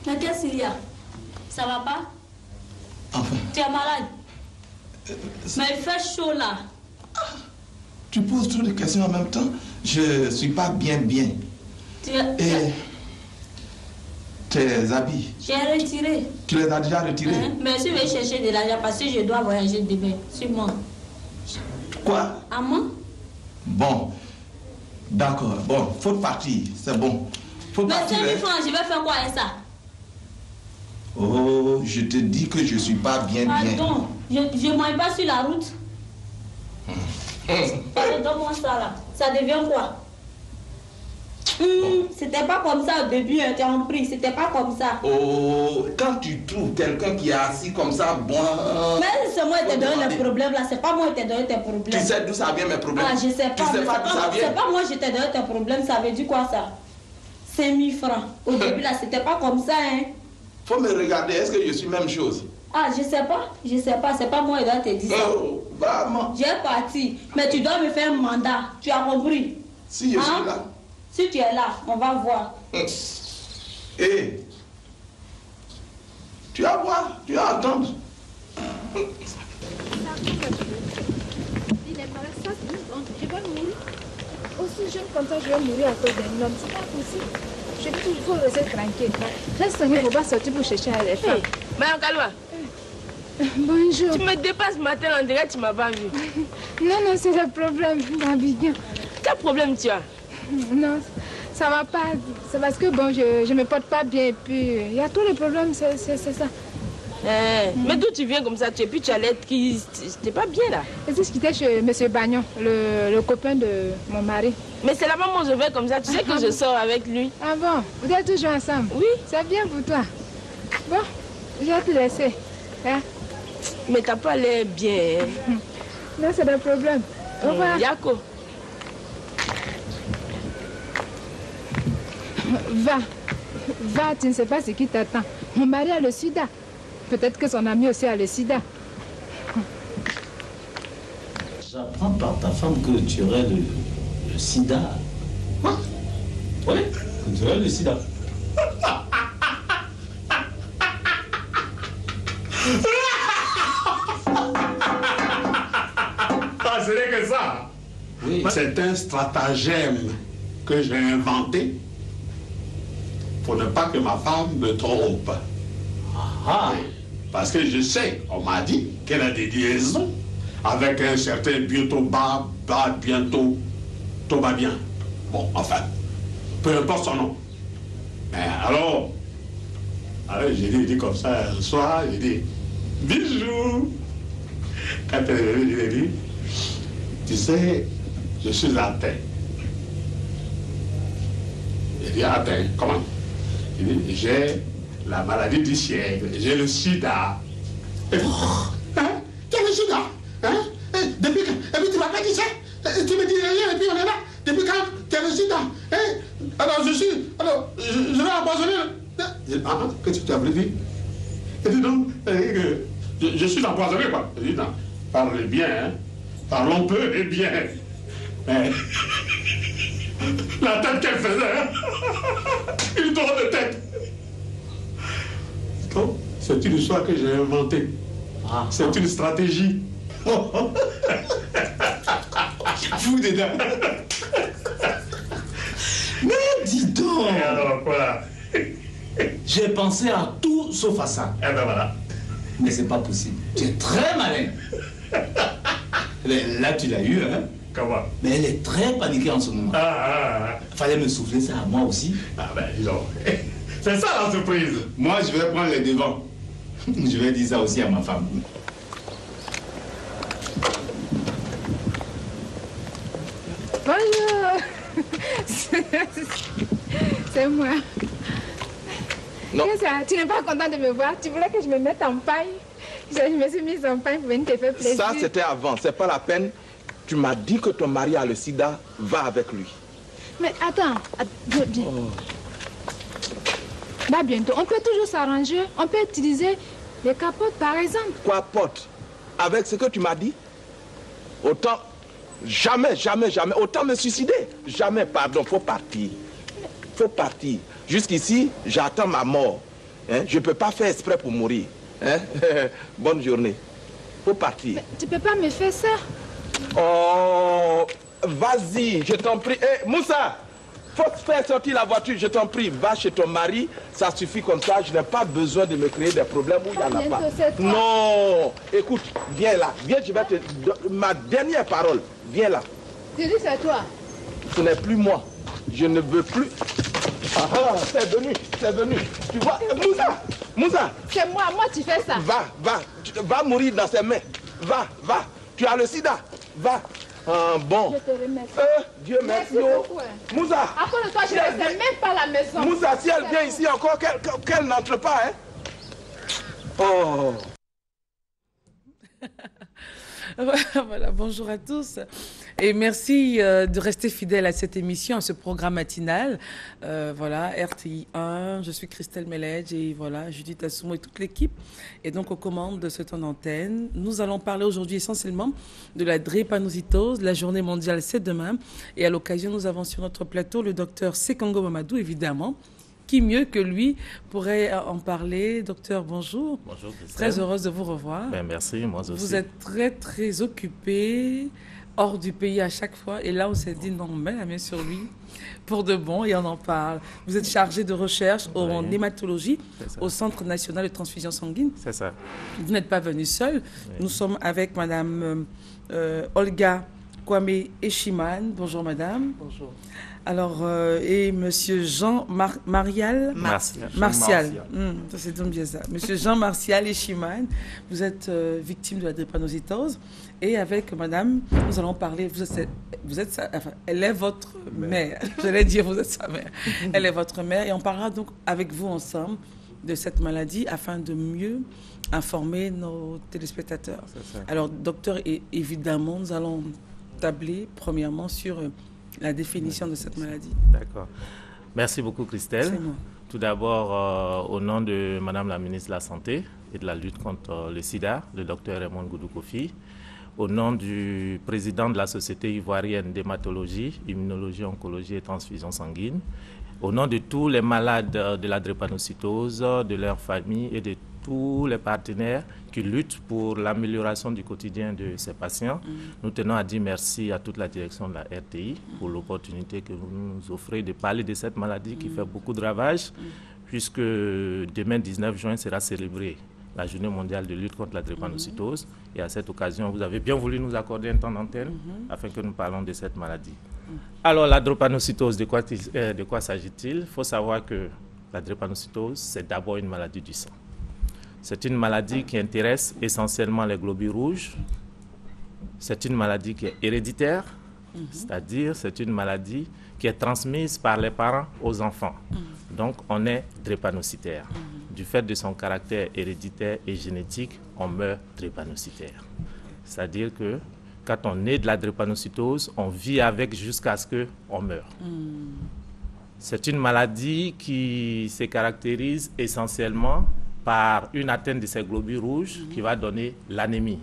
Mais qu'est-ce qu'il y a? Ça va pas? Enfin. Tu es malade? Mais il fait chaud là. Tu poses trop de questions en même temps. Je suis pas bien. Et tes habits? J'ai retiré. Tu les as déjà retirés? Mais si je vais chercher de l'argent parce que je dois voyager demain. Suis-moi. Quoi? À moi? Bon. D'accord. Bon, faut partir. C'est bon. Faut mais partir. 5 000 francs, je vais faire quoi avec ça? Oh, je te dis que je suis pas bien. Pardon, je ne mange pas sur la route. Donne-moi ça là. Ça devient quoi? C'était pas comme ça au début, tu as compris. C'était pas comme ça. Oh, quand tu trouves quelqu'un qui est assis comme ça, bon. Mais c'est moi qui t'ai donné les problèmes là. C'est pas moi qui t'ai donné tes problèmes. Tu sais d'où ça vient mes problèmes? Ah, je sais pas. Tu sais pas d'où ça vient? C'est pas moi qui t'ai donné tes problèmes. Ça veut dire quoi ça? 5 000 francs. Au début là, c'était pas comme ça, hein. Faut me regarder. Est-ce que je suis même chose? Ah, je sais pas. C'est pas moi qui dois te dire ça. Oh, vraiment. J'ai parti. Mais tu dois me faire un mandat. Tu as compris? Si je suis là. Si tu es là, on va voir. Hé, tu vas voir, tu vas entendre. Il est malade, ça, je vais mourir. Aussi jeune comme ça, je vais mourir à cause d'un homme. C'est pas possible. Je dis qu'il faut rester tranquille. Reste tranquille, il ne faut pas sortir pour chercher les femmes. Madame Kaloua. Bonjour. Tu me dépasses ce matin, on dirait que tu ne m'as pas vu. Non, c'est le problème d'Abidjan. Quel problème tu as? Non, ça va pas. C'est parce que bon, je me porte pas bien et puis il y a tous les problèmes, c'est ça. Mais d'où tu viens comme ça? Et puis tu allais être qui? C'était pas bien là. C'est ce qui était chez M. Bagnon, le copain de mon mari. Mais c'est la maman, je vais comme ça. Tu sais que je sors avec lui. Ah bon? Vous êtes toujours ensemble? Oui. C'est bien pour toi. Bon, je vais te laisser. Hein? Mais t'as pas l'air bien. Non, c'est le problème. Au revoir. Yako. Va, tu ne sais pas ce qui t'attend. Mon mari a le sida. Peut-être que son ami aussi a le sida. J'apprends par ta femme que tu aurais le sida. Quoi? Oui, que tu aurais le sida. Ah, ce n'est que ça. Oui. C'est un stratagème que j'ai inventé pour ne pas que ma femme me trompe. Ah. Parce que je sais, on m'a dit qu'elle a des liaisons avec un certain bientôt bientôt tout va bien. Bon, enfin, peu importe son nom. Mais alors j'ai dit comme ça un soir, j'ai dit, bisous. Quand elle est venue, j'ai dit, tu sais, je suis atteint. J'ai dit, atteint, comment? J'ai dit, j'ai la maladie du siècle, j'ai le sida. Hein? Tu as le sida? Hein? Depuis quand? Et puis tu m'as pas dit ça? Tu me dis rien et puis on est là. Depuis quand tu as le sida? Hein? Alors je vais empoisonner. Qu'est-ce que tu as voulu dire? Il dit non, je suis empoisonné quoi. Il dit non, parlez bien, hein? Parlons peu et bien. Mais la tête qu'elle faisait, hein? Une drôle de tête. Donc, c'est une histoire que j'ai inventée. C'est une stratégie. Fou dedans. Mais dis donc. Et alors, voilà. J'ai pensé à tout sauf à ça. Eh ben voilà. Mais c'est pas possible. Tu es très malin. Là, tu l'as eu, hein? Comment? Mais elle est très paniquée en ce moment. Fallait me souffler ça à moi aussi. Ah ben, disons. C'est ça la surprise. Moi, je vais prendre les devants. Je vais dire ça aussi à ma femme. Bonjour. C'est moi. Non. Qu'est-ce que ça? Tu n'es pas content de me voir? Tu voulais que je me mette en paille? Je me suis mise en paille pour venir te faire plaisir. Ça, c'était avant. C'est pas la peine. Tu m'as dit que ton mari a le sida. Va avec lui. Mais attends. Bien. Bah bientôt. On peut toujours s'arranger. On peut utiliser les capotes, par exemple. Quoi, pote? Avec ce que tu m'as dit? Autant... Jamais. Autant me suicider. Jamais, pardon. Faut partir. Faut partir. Jusqu'ici, j'attends ma mort. Hein? Je ne peux pas faire exprès pour mourir. Hein? Bonne journée. Faut partir. Mais tu peux pas me faire ça. Oh, vas-y, je t'en prie. Eh, Moussa, faut faire sortir la voiture, je t'en prie. Va chez ton mari, ça suffit comme ça. Je n'ai pas besoin de me créer des problèmes où il n'y en a pas. Non, écoute, viens là. Viens, je vais te... Ma dernière parole, viens là. Tu dis c'est toi. Ce n'est plus moi. Je ne veux plus... Ah, c'est venu, c'est venu. Tu vois, Moussa. C'est moi tu fais ça. Va mourir dans ses mains. Va. Tu as le sida. Va. Bon. Je te remercie. Dieu merci. Moussa. À cause de toi, je ne reste même pas à la maison. Moussa, si elle vient ici encore, qu'elle n'entre pas, hein. Oh. Voilà, bonjour à tous et merci de rester fidèles à cette émission, à ce programme matinal. Voilà, RTI 1, je suis Christelle Meledge et voilà, Judith Assoumo et toute l'équipe. Et donc, aux commandes de ce temps d'antenne, nous allons parler aujourd'hui essentiellement de la drépanocytose. La journée mondiale, c'est demain. Et à l'occasion, nous avons sur notre plateau le docteur Sekongo Mamadou, évidemment. Qui mieux que lui pourrait en parler? Docteur, bonjour. Bonjour, Christelle. Très heureuse de vous revoir. Ben, merci, moi aussi. Vous êtes très, très occupé, hors du pays à chaque fois. Et là, on s'est dit, non, on met la main sur lui pour de bon et on en parle. Vous êtes chargé de recherche en hématologie au Centre national de transfusion sanguine. C'est ça. Vous n'êtes pas venu seul. Oui. Nous sommes avec Madame Olga Kwame Eshiman. Bonjour, Madame. Bonjour. Alors, et Monsieur Jean Martial. Ça c'est donc bien ça. Monsieur Jean Martial Eshiman, vous êtes victime de la drépanocytose. Et avec Madame, nous allons parler. Elle est votre mère. J'allais dire, vous êtes sa mère. Elle est votre mère. Et on parlera donc avec vous ensemble de cette maladie afin de mieux informer nos téléspectateurs. Alors, docteur, évidemment, nous allons tabler premièrement sur la définition de cette maladie. D'accord. Merci beaucoup, Christelle. Tout d'abord, au nom de Madame la ministre de la Santé et de la lutte contre le sida, le docteur Raymond Goudou Kofi, au nom du président de la Société ivoirienne d'hématologie, immunologie, oncologie et transfusion sanguine, au nom de tous les malades de la drépanocytose, de leurs familles et de tous les partenaires qui luttent pour l'amélioration du quotidien de ces patients. Nous tenons à dire merci à toute la direction de la RTI pour l'opportunité que vous nous offrez de parler de cette maladie qui fait beaucoup de ravages, puisque demain 19 juin sera célébrée la journée mondiale de lutte contre la drépanocytose. Et à cette occasion, vous avez bien voulu nous accorder un temps d'antenne afin que nous parlons de cette maladie. Alors, la drépanocytose, de quoi s'agit-il? Il faut savoir que la drépanocytose, c'est d'abord une maladie du sang. C'est une maladie qui intéresse essentiellement les globules rouges. C'est une maladie qui est héréditaire, c'est-à-dire c'est une maladie qui est transmise par les parents aux enfants. Donc, on est drépanocytaire. Du fait de son caractère héréditaire et génétique, on meurt drépanocytaire. C'est-à-dire que quand on est de la drépanocytose, on vit avec jusqu'à ce qu'on meure. C'est une maladie qui se caractérise essentiellement par une atteinte de ces globules rouges qui va donner l'anémie.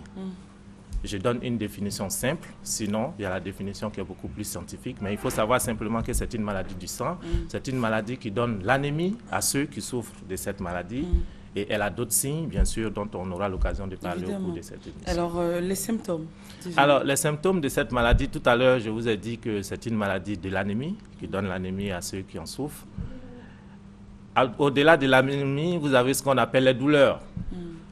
Je donne une définition simple, sinon il y a la définition qui est beaucoup plus scientifique, mais il faut savoir simplement que c'est une maladie du sang. C'est une maladie qui donne l'anémie à ceux qui souffrent de cette maladie. Et elle a d'autres signes, bien sûr, dont on aura l'occasion de parler au cours de cette émission. Alors, les symptômes? Alors, les symptômes de cette maladie, tout à l'heure, je vous ai dit que c'est une maladie de l'anémie, qui donne l'anémie à ceux qui en souffrent. Au-delà de l'anémie, vous avez ce qu'on appelle les douleurs.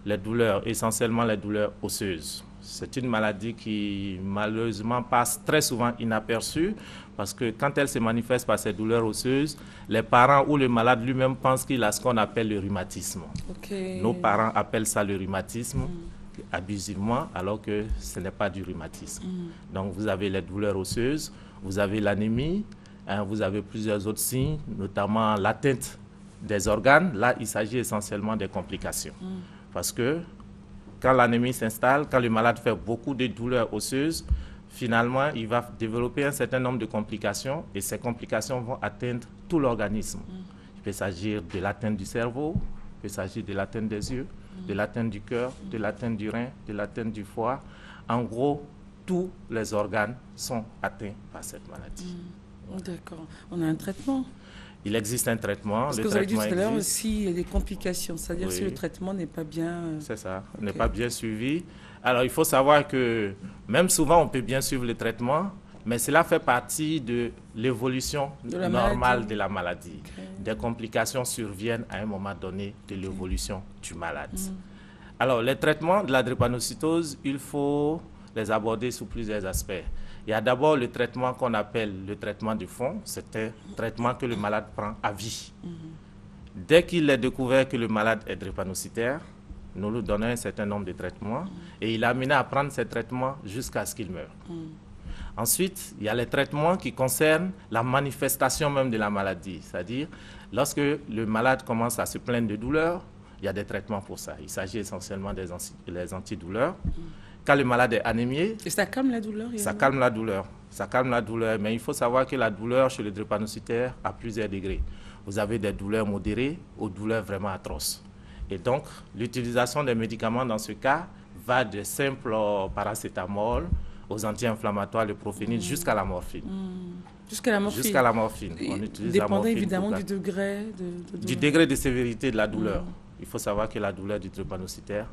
Les douleurs, essentiellement les douleurs osseuses. C'est une maladie qui, malheureusement, passe très souvent inaperçue parce que quand elle se manifeste par ces douleurs osseuses, les parents ou le malade lui-même pensent qu'il a ce qu'on appelle le rhumatisme. Nos parents appellent ça le rhumatisme abusivement, alors que ce n'est pas du rhumatisme. Donc, vous avez les douleurs osseuses, vous avez l'anémie, vous avez plusieurs autres signes, notamment l'atteinte des organes. Là, il s'agit essentiellement des complications. Parce que quand l'anémie s'installe, quand le malade fait beaucoup de douleurs osseuses, finalement, il va développer un certain nombre de complications et ces complications vont atteindre tout l'organisme. Il peut s'agir de l'atteinte du cerveau, il peut s'agir de l'atteinte des yeux, de l'atteinte du cœur, de l'atteinte du rein, de l'atteinte du foie. En gros, tous les organes sont atteints par cette maladie. D'accord. On a un traitement? Il existe un traitement. Parce que vous avez dit tout à l'heure aussi, il y a des complications, c'est-à-dire si le traitement n'est pas bien... C'est ça, n'est pas bien suivi. Alors, il faut savoir que même souvent, on peut bien suivre le traitement, mais cela fait partie de l'évolution normale de la maladie. Des complications surviennent à un moment donné de l'évolution du malade. Alors, les traitements de la drépanocytose, il faut les aborder sous plusieurs aspects. Il y a d'abord le traitement qu'on appelle le traitement de fond. C'est un traitement que le malade prend à vie. Dès qu'il est découvert que le malade est drépanocytaire, nous lui donnons un certain nombre de traitements et il est amené à prendre ces traitements jusqu'à ce qu'il meure. Ensuite, il y a les traitements qui concernent la manifestation même de la maladie. C'est-à-dire, lorsque le malade commence à se plaindre de douleur, il y a des traitements pour ça. Il s'agit essentiellement des antidouleurs. Quand le malade est anémié... Et ça calme la douleur? Ça calme la douleur. Ça calme la douleur. Mais il faut savoir que la douleur chez le drépanocytaire a plusieurs degrés. Vous avez des douleurs modérées aux douleurs vraiment atroces. Et donc, l'utilisation des médicaments dans ce cas va de simple paracétamol aux anti-inflammatoires, le prophénil, jusqu'à la morphine. Jusqu'à la morphine? Jusqu'à la morphine. On utilise dépendant la morphine évidemment du degré du degré de sévérité de la douleur. Il faut savoir que la douleur du drépanocytaire,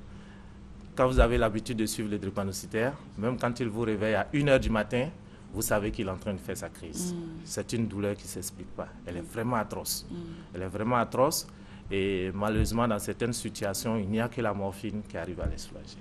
quand vous avez l'habitude de suivre le drépanocytaire, même quand il vous réveille à 1h du matin, vous savez qu'il est en train de faire sa crise. C'est une douleur qui ne s'explique pas. Elle est vraiment atroce. Elle est vraiment atroce. Et malheureusement, dans certaines situations, il n'y a que la morphine qui arrive à les soulager.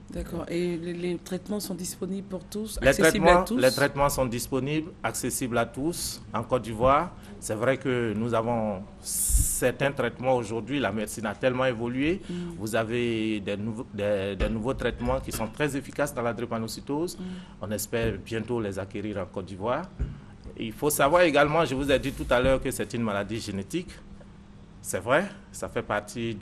D'accord. Et les traitements sont disponibles pour tous, accessibles à tous? Les traitements sont disponibles, accessibles à tous. En Côte d'Ivoire, c'est vrai que nous avons certains traitements aujourd'hui. La médecine a tellement évolué. Vous avez des nouveaux traitements qui sont très efficaces dans la drépanocytose. On espère bientôt les acquérir en Côte d'Ivoire. Il faut savoir également, je vous ai dit tout à l'heure que c'est une maladie génétique. C'est vrai, ça fait partie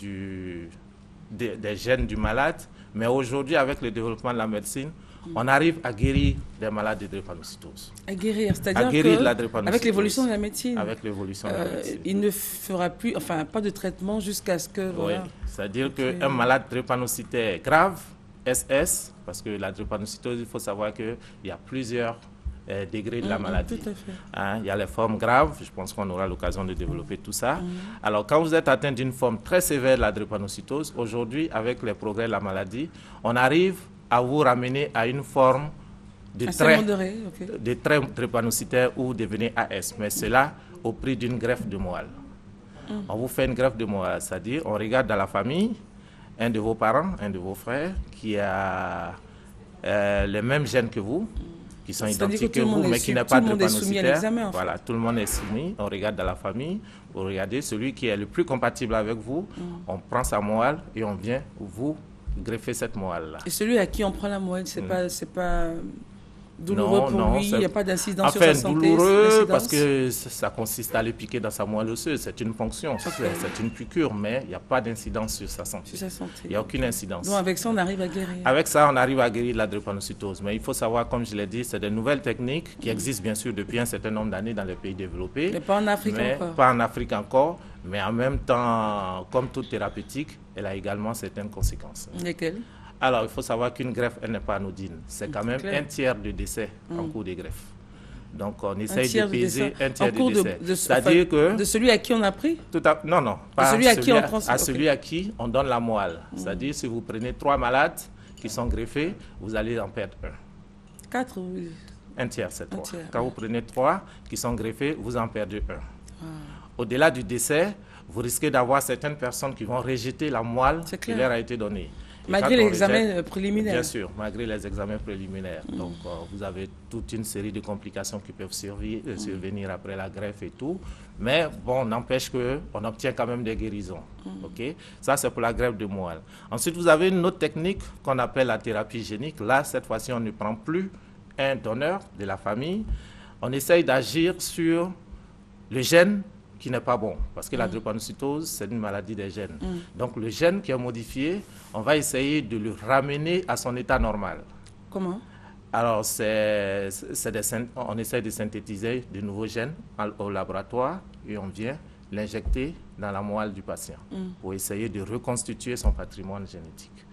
des gènes du malade. Mais aujourd'hui, avec le développement de la médecine, on arrive à guérir des malades de drépanocytose. À guérir, c'est-à-dire avec l'évolution de la médecine. Avec l'évolution de la médecine. Il ne fera plus, enfin, pas de traitement jusqu'à ce que... Voilà. Oui, c'est-à-dire qu'un malade drépanocytaire grave, SS, parce que la drépanocytose, il faut savoir qu'il y a plusieurs degrés de la maladie. Tout à fait. Il y a les formes graves, je pense qu'on aura l'occasion de développer tout ça. Alors, quand vous êtes atteint d'une forme très sévère de la drépanocytose, aujourd'hui, avec les progrès de la maladie, on arrive à vous ramener à une forme de trait drépanocytaire où devenez AS, mais cela au prix d'une greffe de moelle. On vous fait une greffe de moelle, c'est-à-dire on regarde dans la famille un de vos parents, un de vos frères qui a les mêmes gènes que vous, qui sont identiques que vous, mais qui n'est pas drépanocytaire. Voilà, tout le monde est soumis. On regarde dans la famille, vous regardez celui qui est le plus compatible avec vous, on prend sa moelle et on vient vous greffer cette moelle-là. Et celui à qui on prend la moelle, c'est pas douloureux pour lui, il n'y a pas d'incidence sur sa santé? Douloureux parce que ça consiste à le piquer dans sa moelle osseuse, c'est une ponction, c'est une piqûre, mais il n'y a pas d'incidence sur sa santé. Il n'y a aucune incidence. Donc avec ça, on arrive à guérir? Avec ça, on arrive à guérir la drépanocytose. Mais il faut savoir, comme je l'ai dit, c'est des nouvelles techniques qui existent bien sûr depuis un certain nombre d'années dans les pays développés. Mais pas en Afrique encore? Pas en Afrique encore, mais en même temps, comme toute thérapeutique, elle a également certaines conséquences. Lesquelles? Alors, il faut savoir qu'une greffe, elle n'est pas anodine. C'est quand même un tiers de décès en cours de greffe. Donc, on essaye de peser un tiers de décès. C'est-à-dire que... De celui à qui on a pris? Non. Pas celui à qui on prend celui à qui on donne la moelle. C'est-à-dire, si vous prenez 3 malades qui sont greffés, vous allez en perdre 1. 4 oui. Un tiers, c'est 3. Quand vous prenez 3 qui sont greffés, vous en perdez 1. Au-delà du décès, vous risquez d'avoir certaines personnes qui vont rejeter la moelle qui leur a été donnée. Malgré les examens préliminaires? Bien sûr, malgré les examens préliminaires. Donc, vous avez toute une série de complications qui peuvent survenir après la greffe et tout. Mais bon, n'empêche qu'on obtient quand même des guérisons. Okay? Ça, c'est pour la greffe de moelle. Ensuite, vous avez une autre technique qu'on appelle la thérapie génique. Là, cette fois-ci, on ne prend plus un donneur de la famille. On essaye d'agir sur le gène qui n'est pas bon, parce que la drépanocytose, c'est une maladie des gènes. Donc, le gène qui est modifié, on va essayer de le ramener à son état normal. Comment? Alors, on essaie de synthétiser de nouveaux gènes au laboratoire et on vient l'injecter dans la moelle du patient pour essayer de reconstituer son patrimoine génétique.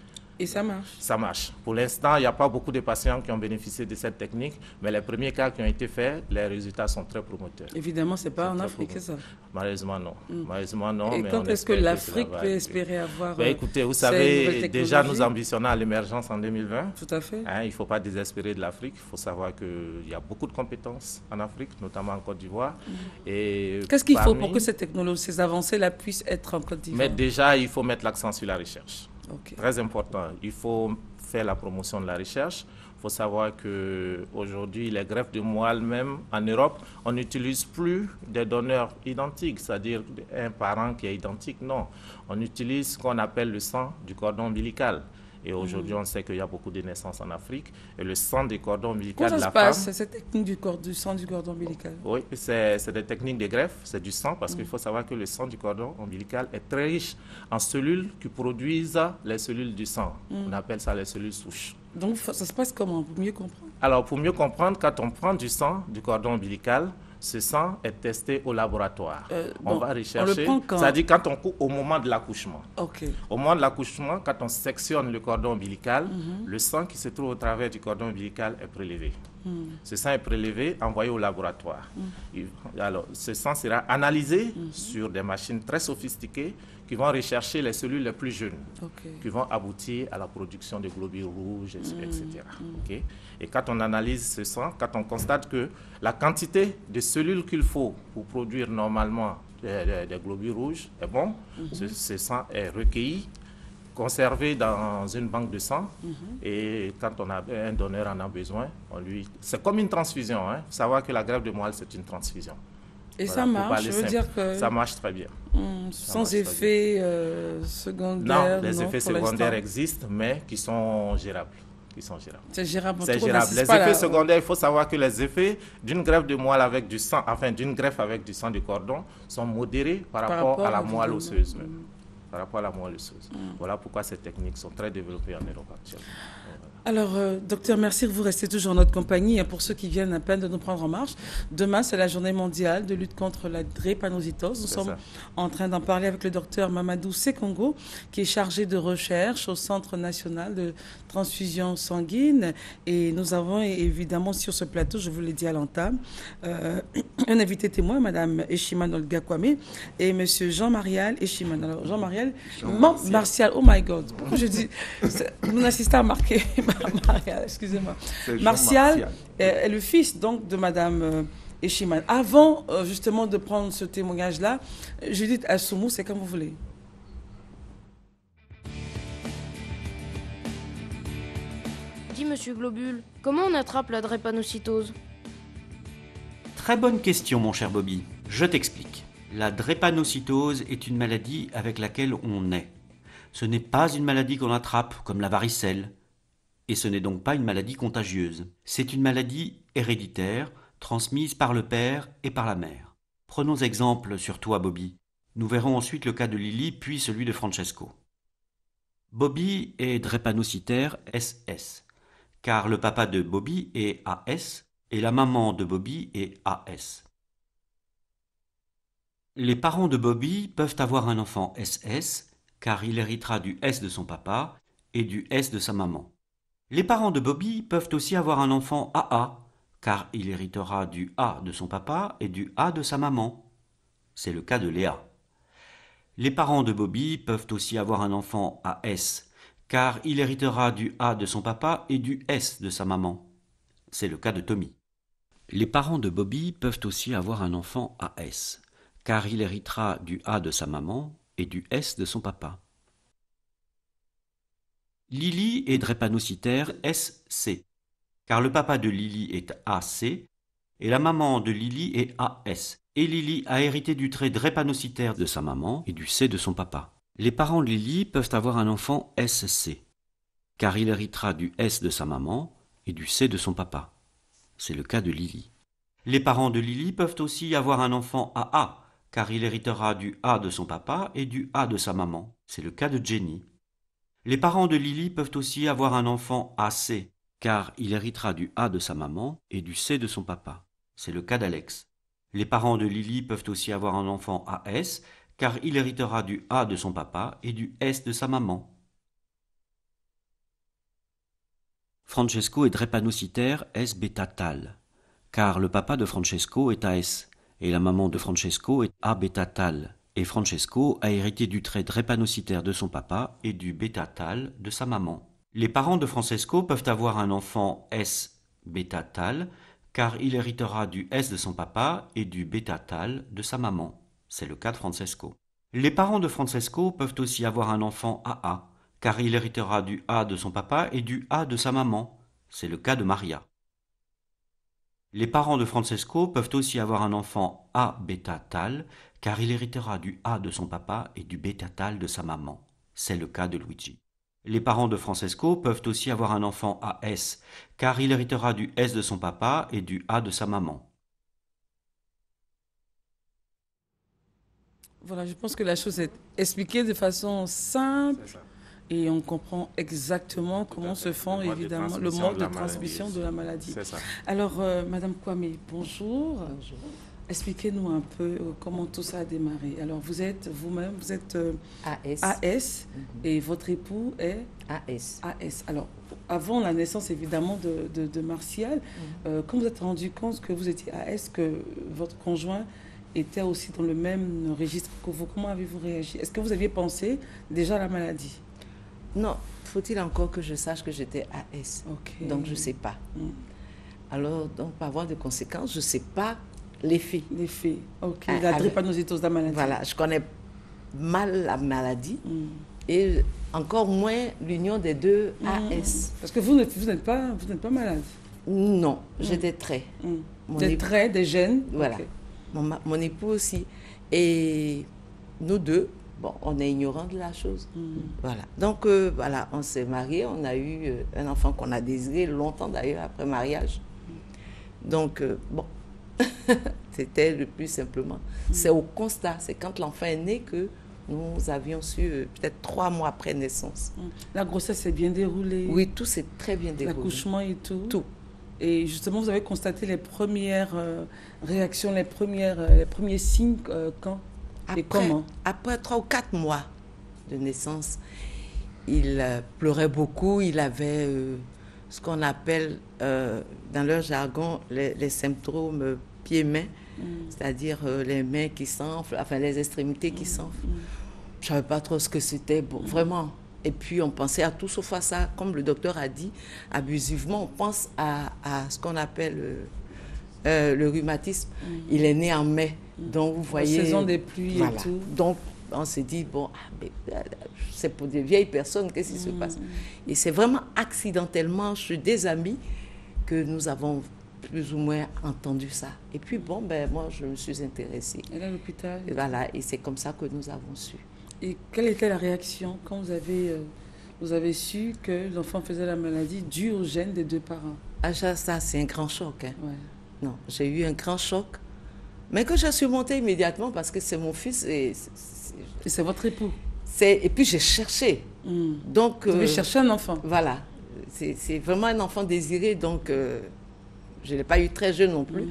Et ça marche? Ça marche. Pour l'instant, il n'y a pas beaucoup de patients qui ont bénéficié de cette technique, mais les premiers cas qui ont été faits, les résultats sont très promoteurs. Évidemment, ce n'est pas en Afrique, c'est ça? Malheureusement, non. Malheureusement, non. Et mais quand est-ce que l'Afrique peut espérer avoir écoutez, vous savez, déjà nous ambitionnons à l'émergence en 2020. Tout à fait. Il ne faut pas désespérer de l'Afrique. Il faut savoir qu'il y a beaucoup de compétences en Afrique, notamment en Côte d'Ivoire. Qu'est-ce qu'il faut pour que cette technologie, ces avancées-là puissent être en Côte d'Ivoire? Mais déjà, il faut mettre l'accent sur la recherche. Okay. Très important. Il faut faire la promotion de la recherche. Il faut savoir qu'aujourd'hui, les greffes de moelle, même en Europe, on n'utilise plus des donneurs identiques, c'est-à-dire un parent qui est identique. Non, on utilise ce qu'on appelle le sang du cordon ombilical. Et aujourd'hui, on sait qu'il y a beaucoup de naissances en Afrique. Et le sang du cordon ombilical de la femme... Comment ça se passe, cette technique du sang du cordon ombilical? Oui, c'est des techniques de greffe, c'est du sang, parce qu'il faut savoir que le sang du cordon ombilical est très riche en cellules qui produisent les cellules du sang. On appelle ça les cellules souches. Donc, ça se passe comment, pour mieux comprendre? Alors, pour mieux comprendre, quand on prend du sang du cordon ombilical, ce sang est testé au laboratoire. On va rechercher, c'est-à-dire quand on coupe au moment de l'accouchement. Okay. Au moment de l'accouchement, quand on sectionne le cordon ombilical, le sang qui se trouve au travers du cordon ombilical est prélevé. Ce sang est prélevé, envoyé au laboratoire. Alors, ce sang sera analysé sur des machines très sophistiquées qui vont rechercher les cellules les plus jeunes, qui vont aboutir à la production de globules rouges, etc. Okay? Et quand on analyse ce sang, quand on constate que la quantité de cellules qu'il faut pour produire normalement des globules rouges est bon, ce sang est recueilli, conservé dans une banque de sang, et quand on a un donneur en a besoin, c'est comme une transfusion. Il faut savoir que la greffe de moelle, c'est une transfusion. Et voilà, ça marche, je veux dire que... Ça marche très bien. Sans effets secondaires? Non, les effets secondaires existent, mais qui sont gérables. C'est gérable. C'est gérable. Les effets secondaires, il faut savoir que les effets d'une greffe de moelle avec du sang, enfin d'une greffe avec du sang de cordon, sont modérés par rapport à la moelle osseuse même. Par rapport à la moelle osseuse. Voilà pourquoi ces techniques sont très développées en Europe actuellement. Alors, docteur, merci de vous rester toujours en notre compagnie. Et pour ceux qui viennent à peine de nous prendre en marche, demain, c'est la journée mondiale de lutte contre la drépanocytose. Nous sommes en train d'en parler avec le docteur Mamadou Sekongo, qui est chargé de recherche au Centre national de transfusion sanguine. Et nous avons évidemment sur ce plateau, je vous l'ai dit à l'entame, un invité témoin, Madame Eshiman Olga Kwame, et Monsieur Jean-Marial Eshiman. Alors, Jean-Marial, Martial, oh my God, pourquoi je dis, mon assistant a marqué... Martial, excusez-moi. Martial est le fils donc de Madame Eshiman. Avant justement de prendre ce témoignage-là, Judith Assoumou, c'est comme vous voulez. Dis Monsieur Globule, comment on attrape la drépanocytose? Très bonne question mon cher Bobby. Je t'explique. La drépanocytose est une maladie avec laquelle on naît. Ce n'est pas une maladie qu'on attrape comme la varicelle. Et ce n'est donc pas une maladie contagieuse. C'est une maladie héréditaire, transmise par le père et par la mère. Prenons exemple sur toi, Bobby. Nous verrons ensuite le cas de Lily, puis celui de Francesco. Bobby est drépanocytaire SS, car le papa de Bobby est AS et la maman de Bobby est AS. Les parents de Bobby peuvent avoir un enfant SS, car il héritera du S de son papa et du S de sa maman. Les parents de Bobby peuvent aussi avoir un enfant AA, car il héritera du A de son papa et du A de sa maman. C'est le cas de Léa. Les parents de Bobby peuvent aussi avoir un enfant AS, car il héritera du A de son papa et du S de sa maman. C'est le cas de Tommy. Les parents de Bobby peuvent aussi avoir un enfant AS, car il héritera du A de sa maman et du S de son papa. Lily est drépanocytaire SC, car le papa de Lily est AC et la maman de Lily est AS. Et Lily a hérité du trait drépanocytaire de sa maman et du C de son papa. Les parents de Lily peuvent avoir un enfant SC, car il héritera du S de sa maman et du C de son papa. C'est le cas de Lily. Les parents de Lily peuvent aussi avoir un enfant AA, car il héritera du A de son papa et du A de sa maman. C'est le cas de Jenny. Les parents de Lily peuvent aussi avoir un enfant AC, car il héritera du A de sa maman et du C de son papa. C'est le cas d'Alex. Les parents de Lily peuvent aussi avoir un enfant AS, car il héritera du A de son papa et du S de sa maman. Francesco est drépanocytaire S bêta-thal, car le papa de Francesco est AS et la maman de Francesco est A bêta-thal. Et Francesco a hérité du trait drépanocytaire de son papa et du bêta-thal de sa maman. Les parents de Francesco peuvent avoir un enfant S bêta-thal, car il héritera du S de son papa et du bêta-thal de sa maman. C'est le cas de Francesco. Les parents de Francesco peuvent aussi avoir un enfant AA, car il héritera du A de son papa et du A de sa maman. C'est le cas de Maria. Les parents de Francesco peuvent aussi avoir un enfant A bêta-thal, car il héritera du A de son papa et du bêta-thal de sa maman. C'est le cas de Luigi. Les parents de Francesco peuvent aussi avoir un enfant AS, car il héritera du S de son papa et du A de sa maman. Voilà, je pense que la chose est expliquée de façon simple et on comprend exactement comment se font évidemment le mode de transmission de la maladie. C'est ça. Alors, Madame Kwame, bonjour. Bonjour. Expliquez-nous un peu comment tout ça a démarré. Alors, vous êtes vous-même, vous êtes AS et votre époux est AS. AS. Alors, avant la naissance évidemment de Martial, quand vous êtes rendu compte que vous étiez AS, que votre conjoint était aussi dans le même registre que vous, comment avez-vous réagi? Est-ce que vous aviez pensé déjà à la maladie? Non, faut-il encore que je sache que j'étais AS. Okay. Donc, je ne sais pas. Alors, donc, par voie de conséquence, je ne sais pas l'effet. L'effet, ok. La drépanocytose de la maladie. Voilà, je connais mal la maladie et encore moins l'union des deux AS. Parce que vous n'êtes pas malade? Non, j'ai des traits. Des traits, des gènes? Voilà. Okay. Mon époux aussi. Et nous deux, bon, on est ignorants de la chose. Voilà. Donc, voilà, on s'est mariés, on a eu un enfant qu'on a désiré longtemps d'ailleurs après mariage. Donc, bon, c'était le plus simplement. C'est au constat, c'est quand l'enfant est né que nous avions su, peut-être 3 mois après naissance. La grossesse s'est bien déroulée? Oui, tout s'est très bien déroulé. L'accouchement et tout? Tout. Et justement, vous avez constaté les premières réactions, les premiers signes quand et comment? Après 3 ou 4 mois de naissance, il pleurait beaucoup. Il avait ce qu'on appelle, dans leur jargon, les symptômes pieds-mains, c'est-à-dire les mains qui s'enflent, enfin les extrémités qui s'enflent. Je ne savais pas trop ce que c'était, bon, vraiment. Et puis, on pensait à tout sauf à ça. Comme le docteur a dit, abusivement, on pense à ce qu'on appelle le rhumatisme. Il est né en mai. Donc, vous voyez... La saison des pluies et tout. Donc, on s'est dit, bon, c'est pour des vieilles personnes, qu'est-ce qui se passe? Et c'est vraiment accidentellement chez des amis que nous avons plus ou moins entendu ça. Et puis, bon, ben, moi, je me suis intéressée. Elle est à l'hôpital. Et voilà, et c'est comme ça que nous avons su. Et quelle était la réaction quand vous avez su que l'enfant faisait la maladie due au gène des deux parents? Ah, ça, c'est un grand choc. Hein. Ouais. Non, j'ai eu un grand choc, mais que j'ai surmonté immédiatement parce que c'est mon fils et c'est votre époux. Et puis j'ai cherché. Donc, vous avez cherché un enfant? Voilà. C'est vraiment un enfant désiré, donc je ne l'ai pas eu très jeune non plus.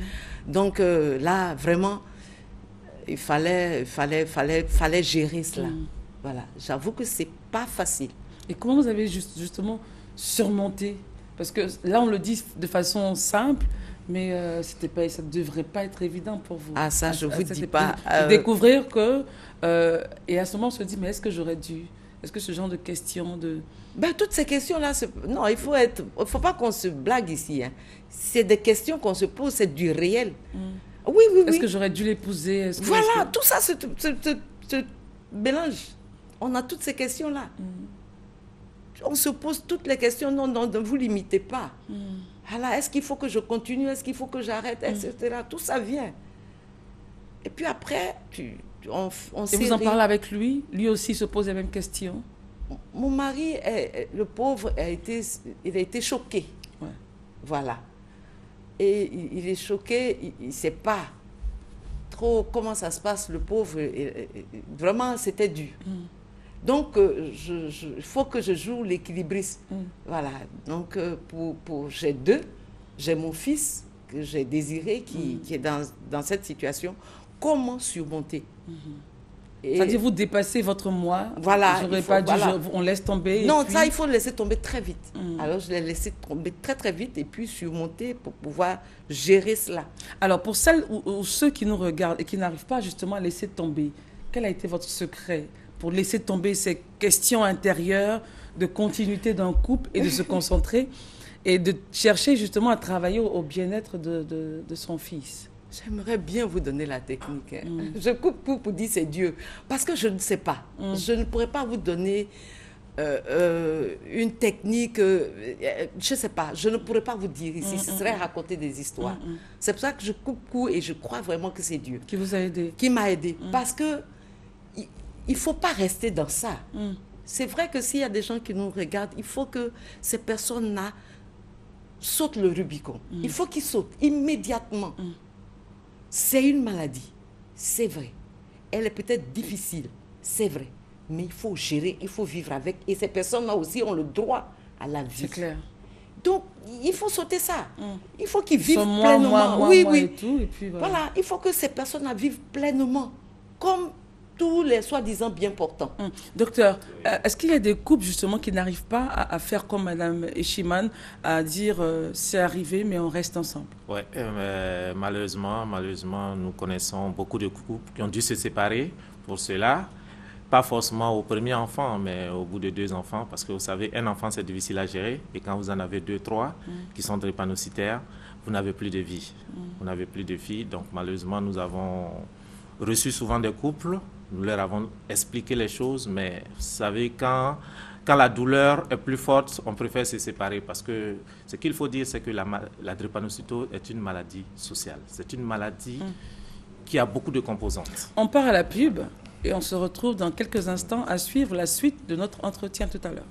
Donc là, vraiment... Il fallait gérer cela. Voilà. J'avoue que c'est pas facile. Et comment vous avez justement surmonté? Parce que là, on le dit de façon simple, mais ça ne devrait pas être évident pour vous. Ah, ça, je ne vous dis pas. Découvrir que... et à ce moment, on se dit, mais est-ce que j'aurais dû... Est-ce que ce genre de questions de... Ben, toutes ces questions-là, non, il ne faut pas qu'on se blague ici. Hein. C'est des questions qu'on se pose, c'est du réel. Oui. Est-ce que j'aurais dû l'épouser? Voilà, tout ça se mélange. On a toutes ces questions-là. On se pose toutes les questions. Non, ne vous limitez pas. Alors, est-ce qu'il faut que je continue? Est-ce qu'il faut que j'arrête? Etc. Tout ça vient. Et puis après, on et vous en parlez avec lui? Lui aussi se pose les mêmes questions? Mon mari, le pauvre, il a été choqué. Ouais. Voilà. Et il est choqué, il ne sait pas trop comment ça se passe, le pauvre. Vraiment, c'était dur. Donc, il faut que je joue l'équilibriste. Voilà. Donc, j'ai mon fils que j'ai désiré, qui est dans cette situation. Comment surmonter? C'est-à-dire vous dépassez votre moi. Voilà. On laisse tomber. Non, ça, il faut le laisser tomber très vite. Alors, je l'ai laissé tomber très, très vite et puis surmonter pour pouvoir gérer cela. Alors, pour celles ou ceux qui nous regardent et qui n'arrivent pas justement à laisser tomber, quel a été votre secret pour laisser tomber ces questions intérieures de continuité d'un couple et de se concentrer et de chercher justement à travailler au bien-être de son fils? J'aimerais bien vous donner la technique. Je coupe pour dire c'est Dieu. Parce que je ne sais pas. Je ne pourrais pas vous donner une technique. Je ne sais pas. Je ne pourrais pas vous dire ici. Ce serait raconter des histoires. C'est pour ça que je coupe court et je crois vraiment que c'est Dieu. Qui vous a aidé? Qui m'a aidé. Parce que il ne faut pas rester dans ça. C'est vrai que s'il y a des gens qui nous regardent, il faut que ces personnes-là sautent le Rubicon. Il faut qu'ils sautent immédiatement. C'est une maladie, c'est vrai. Elle est peut-être difficile, c'est vrai. Mais il faut gérer, il faut vivre avec. Et ces personnes-là aussi ont le droit à la vie. C'est clair. Donc, il faut sauter ça. Il faut qu'ils vivent pleinement. Moi, et tout, et puis voilà, il faut que ces personnes-là vivent pleinement, comme tous les soi-disant bien portants. Docteur, est-ce qu'il y a des couples justement qui n'arrivent pas à faire comme Mme Eshiman, à dire c'est arrivé mais on reste ensemble? Oui, malheureusement, nous connaissons beaucoup de couples qui ont dû se séparer pour cela. Pas forcément au premier enfant, mais au bout de 2 enfants, parce que vous savez, un enfant c'est difficile à gérer, et quand vous en avez 2, 3 qui sont drépanocytaires, vous n'avez plus de vie. Vous n'avez plus de vie, donc malheureusement nous avons reçu souvent des couples. Nous leur avons expliqué les choses, mais vous savez, quand la douleur est plus forte, on préfère se séparer parce que ce qu'il faut dire, c'est que la drépanocytose est une maladie sociale. C'est une maladie qui a beaucoup de composantes. On part à la pub et on se retrouve dans quelques instants à suivre la suite de notre entretien tout à l'heure.